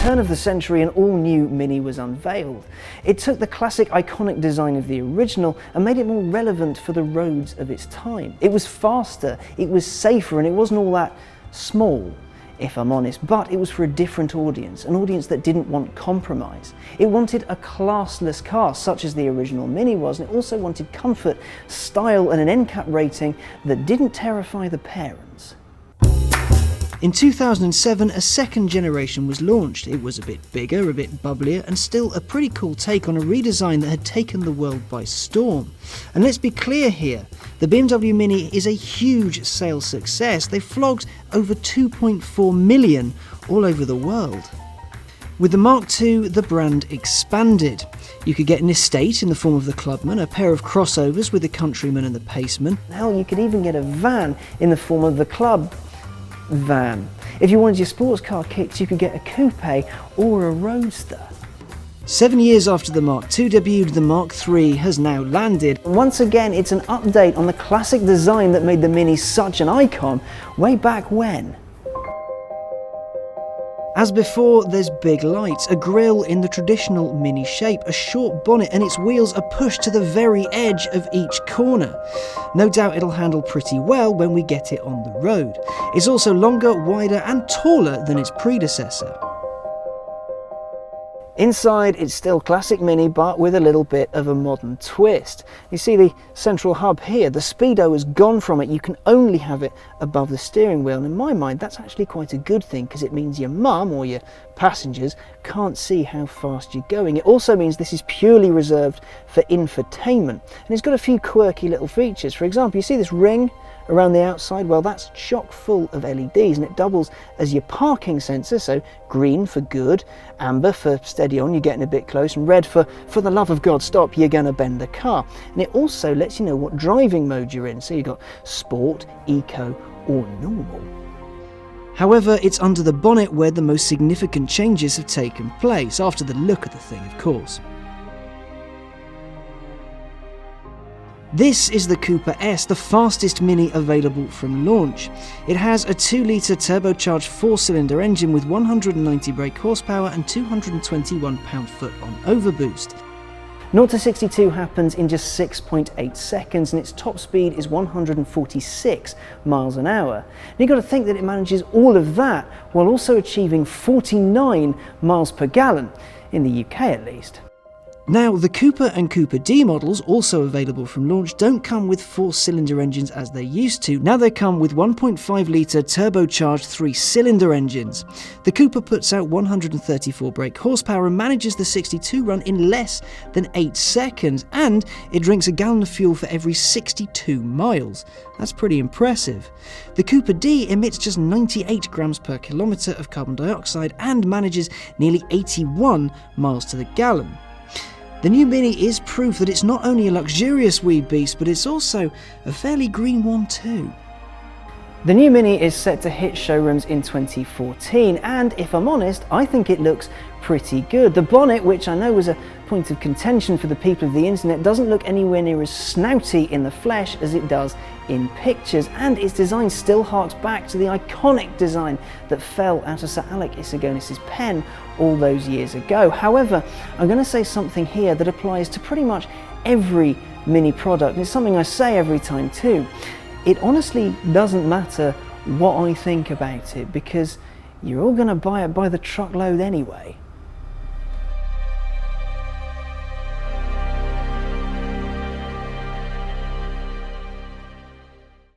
turn of the century, an all-new Mini was unveiled. It took the classic iconic design of the original and made it more relevant for the roads of its time. It was faster, it was safer, and it wasn't all that small, if I'm honest, but it was for a different audience, an audience that didn't want compromise. It wanted a classless car, such as the original Mini was, and it also wanted comfort, style, and an NCAP rating that didn't terrify the parents. In 2007, a second generation was launched. It was a bit bigger, a bit bubblier, and still a pretty cool take on a redesign that had taken the world by storm. And let's be clear here, the BMW Mini is a huge sales success. They flogged over 2.4 million all over the world. With the Mark II, the brand expanded. You could get an estate in the form of the Clubman, a pair of crossovers with the Countryman and the Paceman. Hell, you could even get a van in the form of the Club van. If you wanted your sports car kicks, you could get a coupe or a roadster. 7 years after the Mark II debuted, the Mark III has now landed. Once again, it's an update on the classic design that made the Mini such an icon way back when. As before, there's big lights, a grille in the traditional Mini shape, a short bonnet, and its wheels are pushed to the very edge of each corner. No doubt it'll handle pretty well when we get it on the road. It's also longer, wider, and taller than its predecessor. Inside, it's still classic Mini, but with a little bit of a modern twist. You see the central hub here, the speedo has gone from it. You can only have it above the steering wheel, and in my mind that's actually quite a good thing, because it means your mum or your passengers can't see how fast you're going. It also means this is purely reserved for infotainment, and it's got a few quirky little features. For example, you see this ring around the outside? Well, that's chock full of LEDs, and it doubles as your parking sensor, so green for good, amber for steady on, you're getting a bit close, and red for the love of God, stop, you're going to bend the car. And it also lets you know what driving mode you're in, so you've got sport, eco, or normal. However, it's under the bonnet where the most significant changes have taken place, after the look of the thing, of course. This is the Cooper S, the fastest Mini available from launch. It has a 2-litre turbocharged 4-cylinder engine with 190 brake horsepower and 221 pound-foot on overboost. 0 to 62 happens in just 6.8 seconds, and its top speed is 146 miles an hour. And you've got to think that it manages all of that while also achieving 49 miles per gallon, in the UK at least. Now, the Cooper and Cooper D models, also available from launch, don't come with 4-cylinder engines as they used to. Now they come with 1.5-litre turbocharged 3-cylinder engines. The Cooper puts out 134 brake horsepower and manages the 62 run in less than 8 seconds, and it drinks a gallon of fuel for every 62 miles. That's pretty impressive. The Cooper D emits just 98 grams per kilometre of carbon dioxide and manages nearly 81 miles to the gallon. The new Mini is proof that it's not only a luxurious wee beast, but it's also a fairly green one too. The new Mini is set to hit showrooms in 2014, and if I'm honest, I think it looks pretty good. The bonnet, which I know was a point of contention for the people of the internet, doesn't look anywhere near as snouty in the flesh as it does in pictures, and its design still harks back to the iconic design that fell out of Sir Alec Issigonis's pen all those years ago. However, I'm going to say something here that applies to pretty much every Mini product, and it's something I say every time too. It honestly doesn't matter what I think about it, because you're all going to buy it by the truckload anyway.